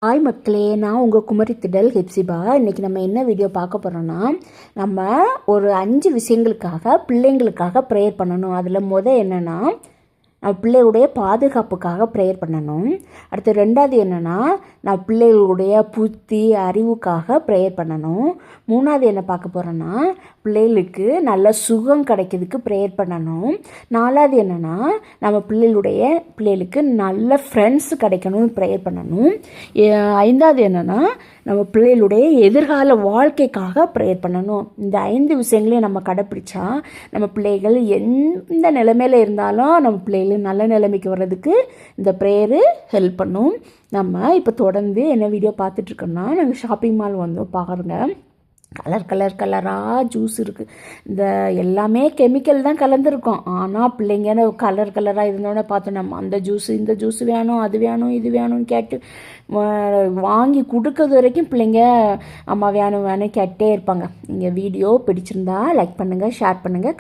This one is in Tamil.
ஹாய் மக்களே, நான் உங்கள் குமரி திடல் ஹெப்சிபா. இன்றைக்கி நம்ம என்ன வீடியோ பார்க்க போகிறோன்னா, நம்ம ஒரு 5 விஷயங்களுக்காக பிள்ளைங்களுக்காக ப்ரேயர் பண்ணணும். அதில் என்னென்னா, நம்ம பிள்ளைகளுடைய பாதுகாப்புக்காக ப்ரேயர் பண்ணணும். அடுத்து 2வது என்னென்னா, நான் பிள்ளைகளுடைய புத்தி அறிவுக்காக ப்ரேயர் பண்ணணும். 3வது என்ன பார்க்க போகிறோன்னா, பிள்ளைகளுக்கு நல்ல சுகம் கிடைக்கிறதுக்கு ப்ரேயர் பண்ணணும். 4வது என்னென்னா, நம்ம பிள்ளைகளுக்கு நல்ல ஃப்ரெண்ட்ஸ் கிடைக்கணும்னு ப்ரேயர் பண்ணணும். 5வது என்னென்னா, நம்ம பிள்ளைகளுடைய எதிர்கால வாழ்க்கைக்காக ப்ரேயர் பண்ணணும். இந்த 5 விஷயங்களையும் நம்ம கடைப்பிடிச்சா நம்ம பிள்ளைகள் எந்த நிலைமையில் இருந்தாலும் நம்ம பிள்ளைகள் நல்ல நிலைமைக்கு வர்றதுக்கு இந்த ப்ரேயரு ஹெல்ப் பண்ணும். நம்ம இப்போ தொடர்ந்து என்ன வீடியோ பார்த்துட்ருக்கோம்னா, நாங்கள் ஷாப்பிங் மால் பாருங்கள், கலராக ஜூஸ் இருக்குது. இந்த எல்லாமே கெமிக்கல் தான் கலந்துருக்கோம். ஆனால் பிள்ளைங்க கலராக இருந்தோடனே பார்த்தோம், நம்ம அந்த ஜூஸு இந்த ஜூஸ் வேணும், அது வேணும், இது வேணும்னு கேட்டு வாங்கி கொடுக்கறது வரைக்கும் பிள்ளைங்க அம்மா வேணும் கேட்டே இருப்பாங்க. நீங்கள் வீடியோ பிடிச்சிருந்தா லைக் பண்ணுங்கள், ஷேர் பண்ணுங்கள்,